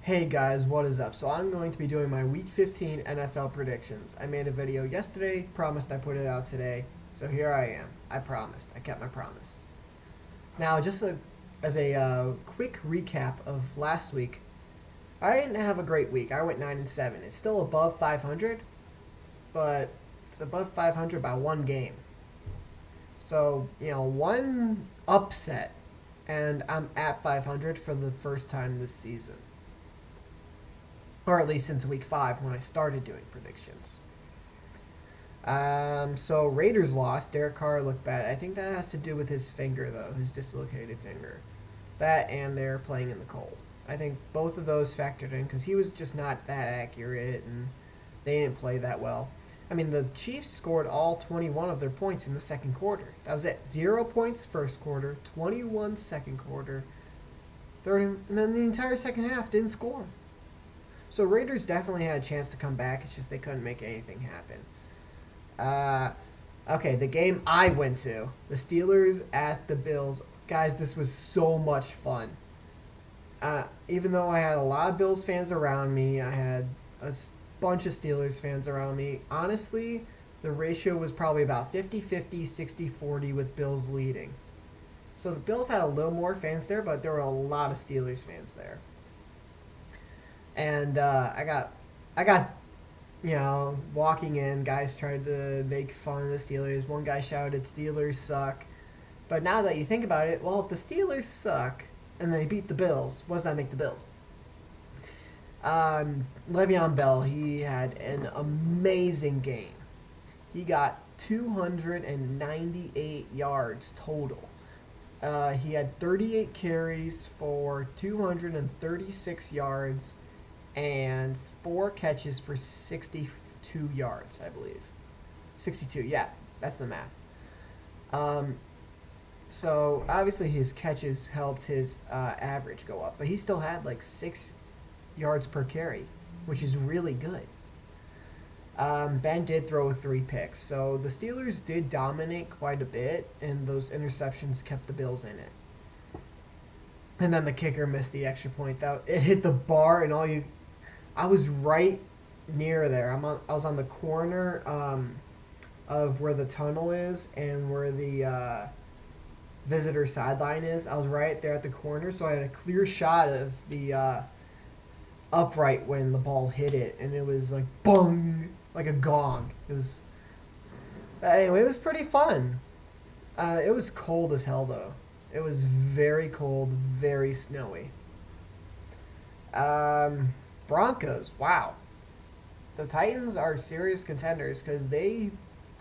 Hey guys, what is up? So I'm going to be doing my Week 15 NFL predictions. I made a video yesterday, promised I put it out today, so here I am. I promised. I kept my promise. Now, as a quick recap of last week, I didn't have a great week. I went 9-7. It's still above 500, but it's above 500 by one game. So, one upset, and I'm at 500 for the first time this season. Or at least since week 5 when I started doing predictions. So Raiders lost. Derek Carr looked bad. I think that has to do with his finger, though, his dislocated finger. That and they're playing in the cold. I think both of those factored in because he was just not that accurate and they didn't play that well. I mean, the Chiefs scored all 21 of their points in the second quarter. That was it. 0 points first quarter, 21 second quarter, third, and then the entire second half didn't score. So Raiders definitely had a chance to come back. It's just they couldn't make anything happen. Okay, the game I went to, the Steelers at the Bills. Guys, this was so much fun. Even though I had a lot of Bills fans around me, I had a bunch of Steelers fans around me. Honestly, the ratio was probably about 50-50, 60-40 with Bills leading. So the Bills had a little more fans there, but there were a lot of Steelers fans there. And I got, walking in, guys tried to make fun of the Steelers. One guy shouted, "Steelers suck." But now that you think about it, well, if the Steelers suck and they beat the Bills, what does that make the Bills? Le'Veon Bell, he had an amazing game. He got 298 yards total. He had 38 carries for 236 yards and 4 catches for 62 yards, I believe. 62, yeah, that's the math. So obviously his catches helped his average go up, but he still had like 6 yards per carry, which is really good. Ben did throw 3 picks, so the Steelers did dominate quite a bit, and those interceptions kept the Bills in it. And then the kicker missed the extra point. It hit the bar, and I was right near there. I was on the corner of where the tunnel is and where the visitor sideline is. I was right there at the corner, so I had a clear shot of the upright when the ball hit it, and it was like boom, like a gong. Anyway, it was pretty fun. It was cold as hell though. It was very cold, very snowy. Broncos, wow. The Titans are serious contenders because they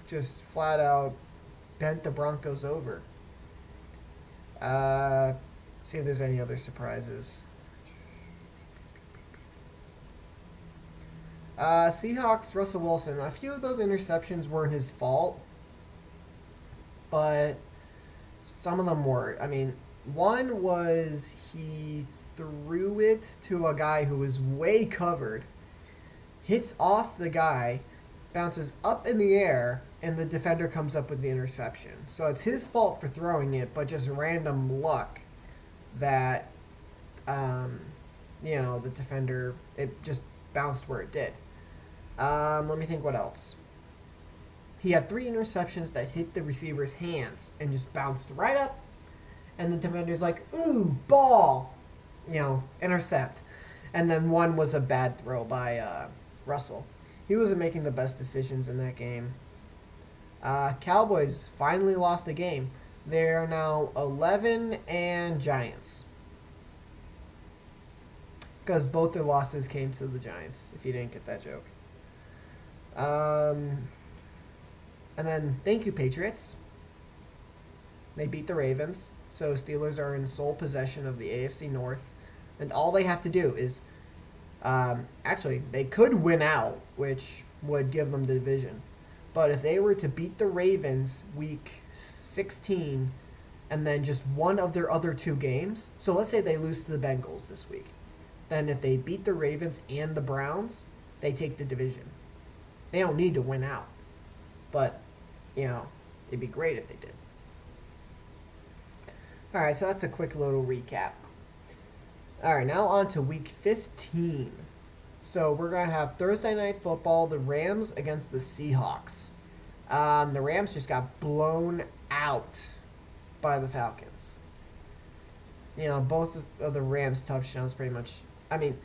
just flat out bent the Broncos over. See if there's any other surprises. Seahawks, Russell Wilson. A few of those interceptions weren't his fault, but some of them were. I mean, one was he threw it to a guy who was way covered, hits off the guy, bounces up in the air, and the defender comes up with the interception. So it's his fault for throwing it, but just random luck that, the defender, it just bounced where it did. Let me think what else. He had 3 interceptions that hit the receiver's hands and just bounced right up, and the defender's like, "Ooh, ball!" Intercept. And then one was a bad throw by Russell. He wasn't making the best decisions in that game. Cowboys finally lost the game. They are now 11 and Giants. Because both their losses came to the Giants, if you didn't get that joke. And then, thank you, Patriots. They beat the Ravens. So Steelers are in sole possession of the AFC North. And all they have to do is, actually, they could win out, which would give them the division. But if they were to beat the Ravens week 16 and then just one of their other 2 games, so let's say they lose to the Bengals this week, then if they beat the Ravens and the Browns, they take the division. They don't need to win out. But, it'd be great if they did. Alright, so that's a quick little recap. All right, now on to week 15. So we're going to have Thursday night football, the Rams against the Seahawks. The Rams just got blown out by the Falcons. Both of the Rams' touchdowns pretty much. I mean,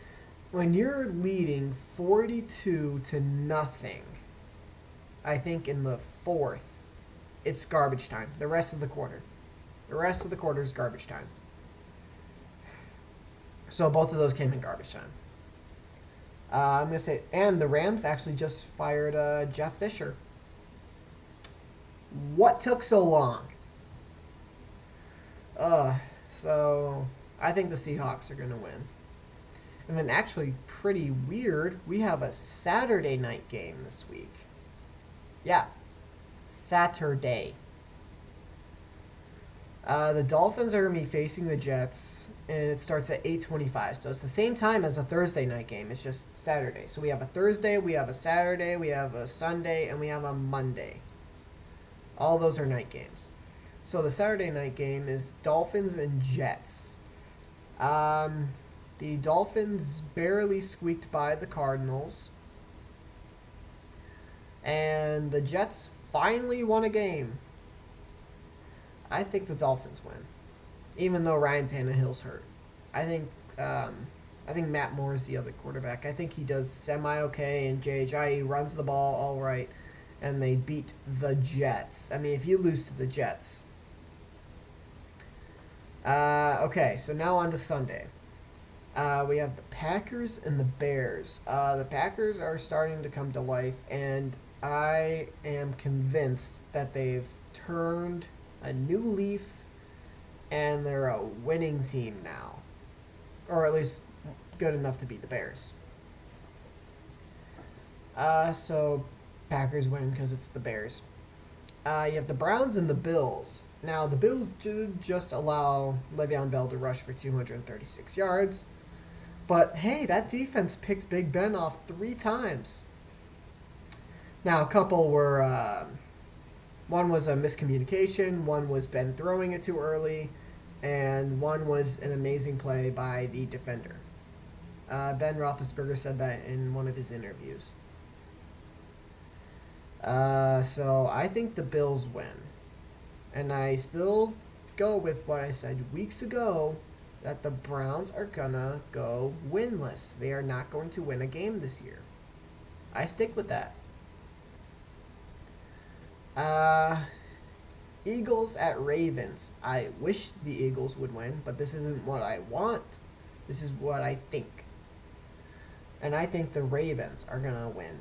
when you're leading 42 to nothing, I think in the fourth, it's garbage time. The rest of the quarter. The rest of the quarter is garbage time. So both of those came in garbage time. I'm going to say, and the Rams actually just fired Jeff Fisher. What took so long? So I think the Seahawks are going to win. And then actually, pretty weird, we have a Saturday night game this week. Yeah, Saturday. The Dolphins are going to be facing the Jets, and it starts at 8:25. So it's the same time as a Thursday night game. It's just Saturday. So we have a Thursday, we have a Saturday, we have a Sunday, and we have a Monday. All those are night games. So the Saturday night game is Dolphins and Jets. The Dolphins barely squeaked by the Cardinals. And the Jets finally won a game. I think the Dolphins win, even though Ryan Tannehill's hurt. I think Matt Moore is the other quarterback. I think he does semi-okay, and J.H.I. runs the ball all right, and they beat the Jets. I mean, if you lose to the Jets. Okay, so now on to Sunday. We have the Packers and the Bears. The Packers are starting to come to life, and I am convinced that they've turned a new leaf, and they're a winning team now. Or at least good enough to beat the Bears. So Packers win because it's the Bears. You have the Browns and the Bills. Now, the Bills did just allow Le'Veon Bell to rush for 236 yards. But, hey, that defense picked Big Ben off 3 times. Now, a couple were... one was a miscommunication, one was Ben throwing it too early, and one was an amazing play by the defender. Ben Roethlisberger said that in one of his interviews. So I think the Bills win. And I still go with what I said weeks ago, that the Browns are gonna go winless. They are not going to win a game this year. I stick with that. Eagles at Ravens. I wish the Eagles would win, but this isn't what I want. This is what I think. And I think the Ravens are gonna win.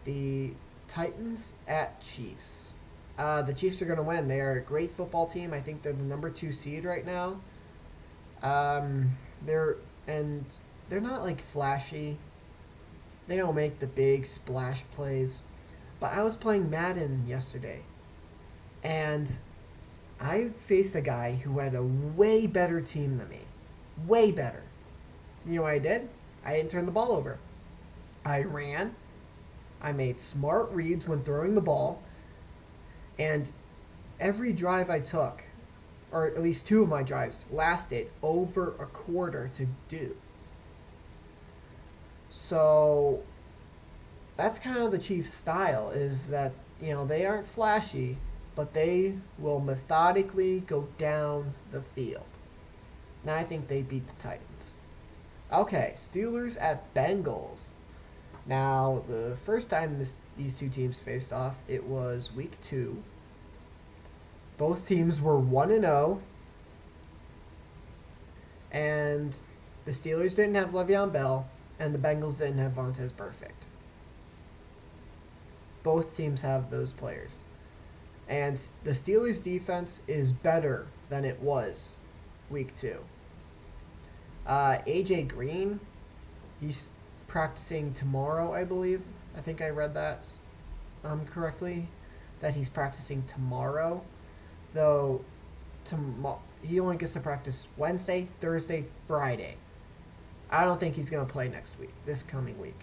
The Titans at Chiefs. The Chiefs are going to win. They are a great football team. I think they're the number 2 seed right now. They're not like flashy. They don't make the big splash plays. But I was playing Madden yesterday, and I faced a guy who had a way better team than me. Way better. You know what I did? I didn't turn the ball over. I ran. I made smart reads when throwing the ball. And every drive I took, or at least 2 of my drives, lasted over a quarter to do. So that's kind of the Chiefs' style, is that, they aren't flashy, but they will methodically go down the field. Now I think they beat the Titans. Okay, Steelers at Bengals. Now, the first time these 2 teams faced off, it was week 2. Both teams were 1-0. And the Steelers didn't have Le'Veon Bell, and the Bengals didn't have Vontaze Burfict. Both teams have those players. And the Steelers' defense is better than it was week 2. A.J. Green, he's practicing tomorrow, I believe. I think I read that correctly, that he's practicing tomorrow, though he only gets to practice Wednesday, Thursday, Friday. I don't think he's going to play this coming week.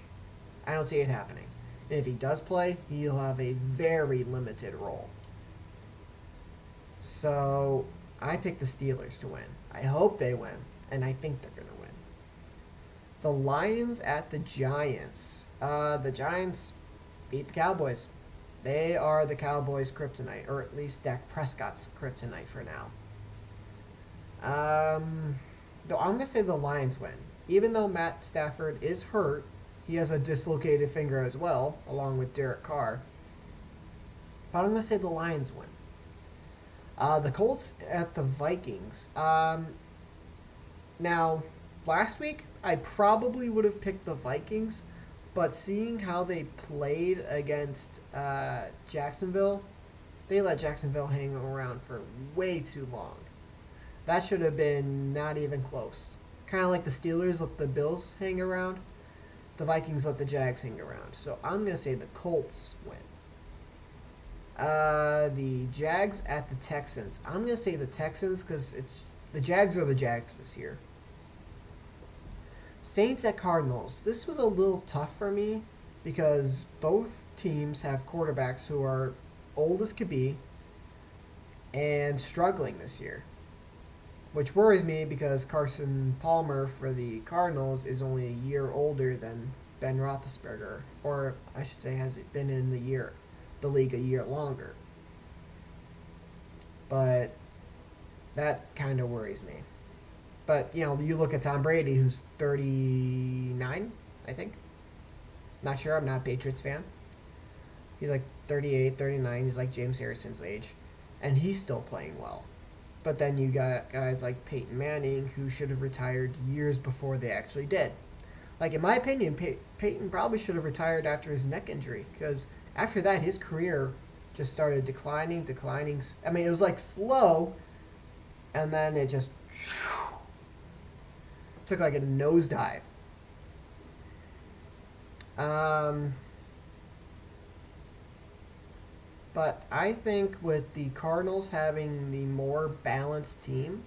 I don't see it happening. And if he does play, he'll have a very limited role. So I picked the Steelers to win. I hope they win. and I think they're going to win. The Lions at the Giants. The Giants beat the Cowboys. They are the Cowboys' kryptonite, or at least Dak Prescott's kryptonite for now. Though I'm going to say the Lions win. Even though Matt Stafford is hurt, he has a dislocated finger as well, along with Derek Carr. But I'm going to say the Lions win. The Colts at the Vikings. Now, last week, I probably would have picked the Vikings, but seeing how they played against Jacksonville, they let Jacksonville hang around for way too long. That should have been not even close. Kind of like the Steelers let the Bills hang around. The Vikings let the Jags hang around. So I'm going to say the Colts win. The Jags at the Texans. I'm going to say the Texans because the Jags are the Jags this year. Saints at Cardinals. This was a little tough for me because both teams have quarterbacks who are old as could be and struggling this year. Which worries me because Carson Palmer for the Cardinals is only a year older than Ben Roethlisberger. Or I should say has been in the league a year longer. But that kind of worries me. But, you look at Tom Brady, who's 39, I think. Not sure, I'm not a Patriots fan. He's like 38, 39, he's like James Harrison's age. And he's still playing well. But then you got guys like Peyton Manning, who should have retired years before they actually did. Like, in my opinion, Peyton probably should have retired after his neck injury. Because after that, his career just started declining. I mean, it was like slow. And then it just took like a nosedive. But I think with the Cardinals having the more balanced team,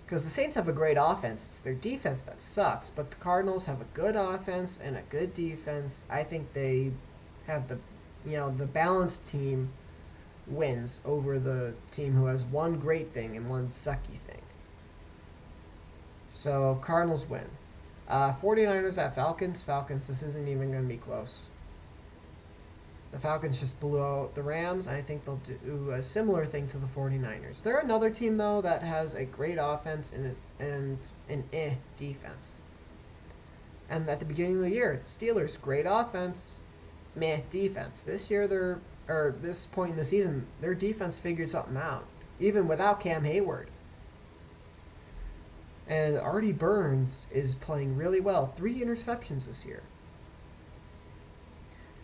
because the Saints have a great offense, it's their defense that sucks, but the Cardinals have a good offense and a good defense. I think they have the balanced team wins over the team who has one great thing and one sucky thing. So Cardinals win. 49ers at Falcons. Falcons, this isn't even going to be close. The Falcons just blew out the Rams. I think they'll do a similar thing to the 49ers. They're another team, though, that has a great offense and an defense. And at the beginning of the year, Steelers, great offense, meh defense. This year, this point in the season, their defense figured something out, even without Cam Hayward. And Artie Burns is playing really well. 3 interceptions this year.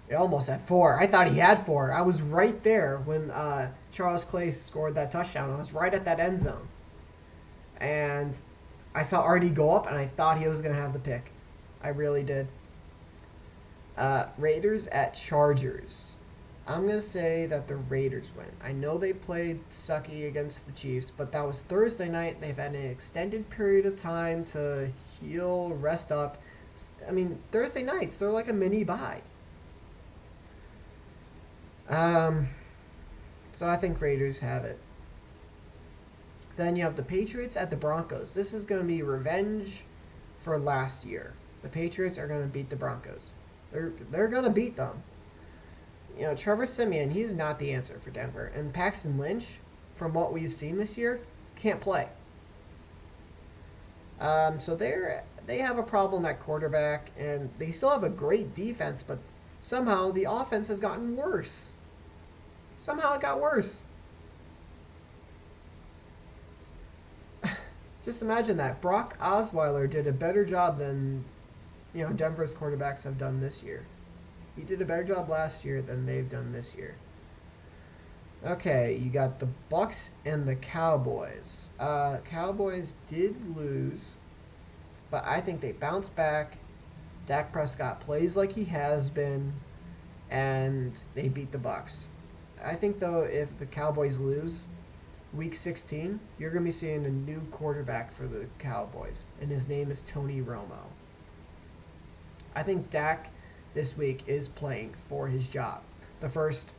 He almost had 4. I thought he had 4. I was right there when Charles Clay scored that touchdown. I was right at that end zone. And I saw Artie go up, and I thought he was going to have the pick. I really did. Raiders at Chargers. I'm going to say that the Raiders win. I know they played sucky against the Chiefs, but that was Thursday night. They've had an extended period of time to heal, rest up. I mean, Thursday nights, they're like a mini bye. So I think Raiders have it. Then you have the Patriots at the Broncos. This is going to be revenge for last year. The Patriots are going to beat the Broncos. They're going to beat them. Trevor Siemian, he's not the answer for Denver. And Paxton Lynch, from what we've seen this year, can't play. So they have a problem at quarterback, and they still have a great defense, but somehow the offense has gotten worse. Somehow it got worse. Just imagine that. Brock Osweiler did a better job than Denver's quarterbacks have done this year. He did a better job last year than they've done this year. Okay, you got the Bucs and the Cowboys. Cowboys did lose, but I think they bounced back. Dak Prescott plays like he has been, and they beat the Bucs. I think, though, if the Cowboys lose Week 16, you're going to be seeing a new quarterback for the Cowboys, and his name is Tony Romo. I think Dak this week is playing for his job. The first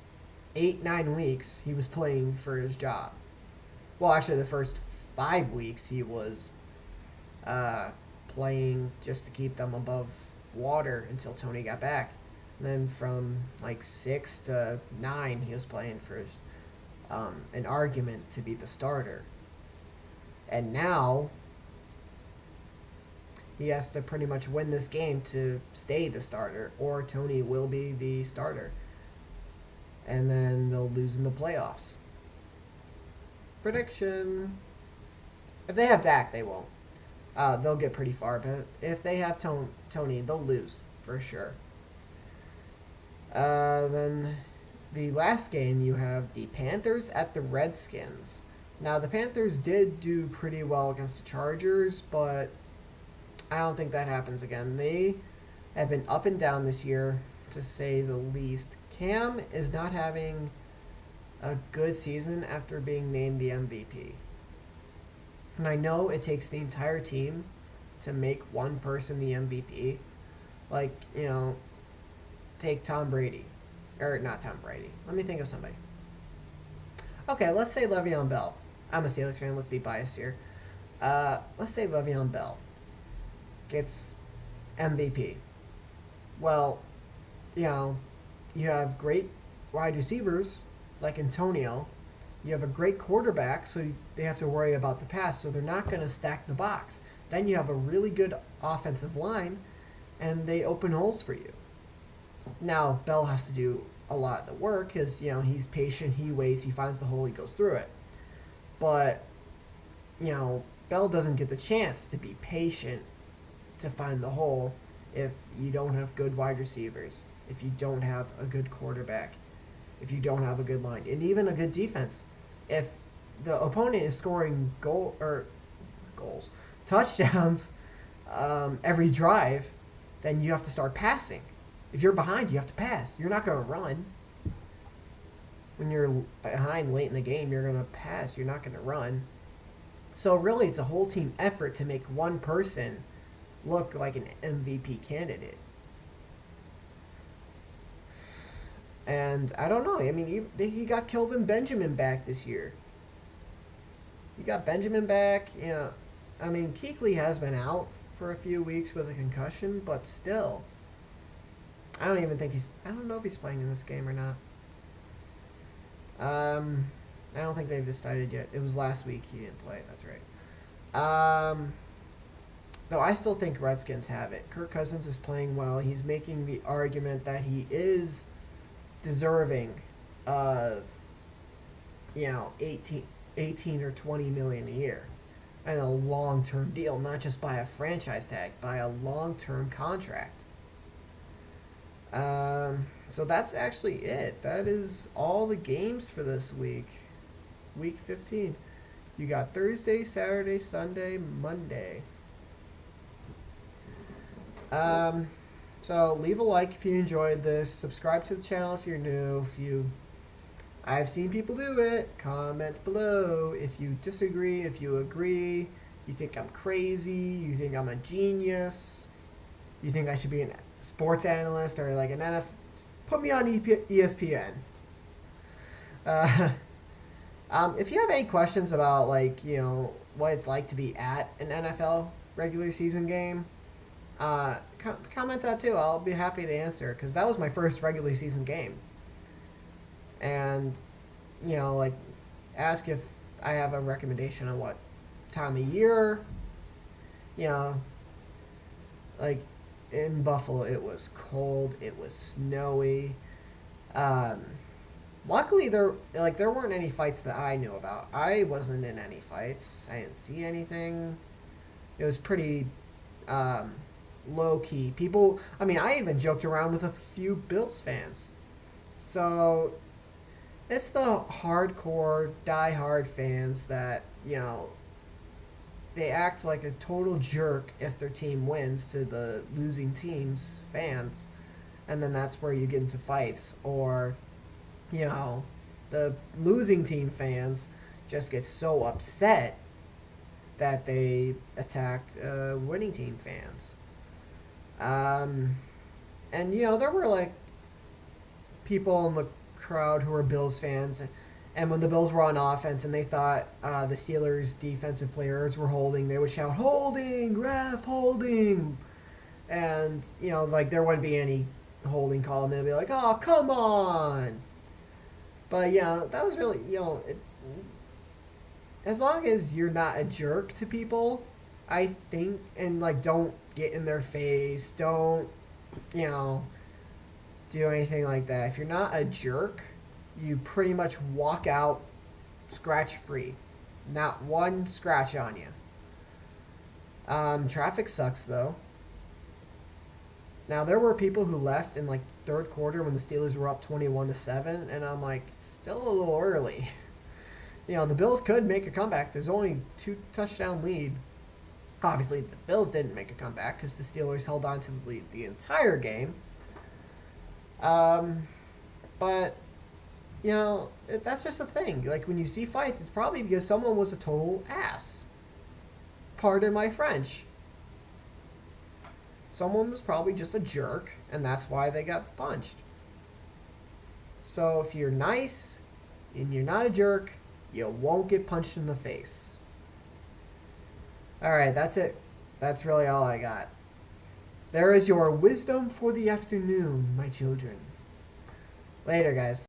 8-9 weeks, he was playing for his job. Well, actually, the first 5 weeks, he was uh, playing just to keep them above water until Tony got back. And then from like 6 to 9, he was playing for an argument to be the starter. And now he has to pretty much win this game to stay the starter, or Tony will be the starter. And then they'll lose in the playoffs. Prediction. If they have Dak, they won't. They'll get pretty far, but if they have Tony, they'll lose for sure. Then the last game, you have the Panthers at the Redskins. Now, the Panthers did do pretty well against the Chargers, but I don't think that happens again. They have been up and down this year, to say the least. Cam is not having a good season after being named the MVP. And I know it takes the entire team to make one person the MVP. Like, take Tom Brady. Or not Tom Brady. Let me think of somebody. Okay, let's say Le'Veon Bell. I'm a Steelers fan. Let's be biased here. Let's say Le'Veon Bell gets MVP. Well, you have great wide receivers like Antonio. You have a great quarterback, so they have to worry about the pass, so they're not going to stack the box. Then you have a really good offensive line, and they open holes for you. Now, Bell has to do a lot of the work because, he's patient, he waits, he finds the hole, he goes through it. But, Bell doesn't get the chance to be patient to find the hole if you don't have good wide receivers, if you don't have a good quarterback, if you don't have a good line, and even a good defense. If the opponent is scoring touchdowns every drive, then you have to start passing. If you're behind, you have to pass. You're not going to run. When you're behind late in the game, you're going to pass. You're not going to run. So really, it's a whole team effort to make one person look like an MVP candidate. And I don't know. I mean, he got Kelvin Benjamin back this year. You got Benjamin back. I mean, Kuechly has been out for a few weeks with a concussion, but still. I don't know if he's playing in this game or not. I don't think they've decided yet. It was last week he didn't play. That's right. Though I still think Redskins have it. Kirk Cousins is playing well. He's making the argument that he is deserving of 18 or 20 million a year and a long-term deal, not just by a franchise tag, by a long-term contract. So that's actually it. That is all the games for this week. Week 15. You got Thursday, Saturday, Sunday, Monday. So leave a like if you enjoyed this. Subscribe to the channel if you're new. I've seen people do it. Comment below if you disagree, if you agree, you think I'm crazy, you think I'm a genius, you think I should be a sports analyst or like an NFL. Put me on ESPN. If you have any questions about what it's like to be at an NFL regular season game, comment that too. I'll be happy to answer because that was my first regular season game. And, ask if I have a recommendation on what time of year. In Buffalo, it was cold. It was snowy. Luckily, there weren't any fights that I knew about. I wasn't in any fights. I didn't see anything. It was pretty low-key. People, I even joked around with a few Bills fans. So, it's the hardcore, die-hard fans that, they act like a total jerk if their team wins to the losing team's fans. And then that's where you get into fights. Or, the losing team fans just get so upset that they attack winning team fans. And, there were, people in the crowd who were Bills fans, And when the Bills were on offense and they thought the Steelers' defensive players were holding, they would shout, "Holding, ref, holding!" And, like there wouldn't be any holding call, and they'd be like, "Oh, come on!" But, that was really, as long as you're not a jerk to people, I think, and, like, don't get in their face, don't, do anything like that. If you're not a jerk, you pretty much walk out scratch free. Not one scratch on you. Traffic sucks though. Now there were people who left in like third quarter when the Steelers were up 21-7, and I'm like, still a little early. The Bills could make a comeback. There's only 2 touchdown lead. Obviously, the Bills didn't make a comeback because the Steelers held on to the lead the entire game. But that's just a thing. Like, when you see fights, it's probably because someone was a total ass. Pardon my French. Someone was probably just a jerk, and that's why they got punched. So if you're nice and you're not a jerk, you won't get punched in the face. Alright, that's it. That's really all I got. There is your wisdom for the afternoon, my children. Later, guys.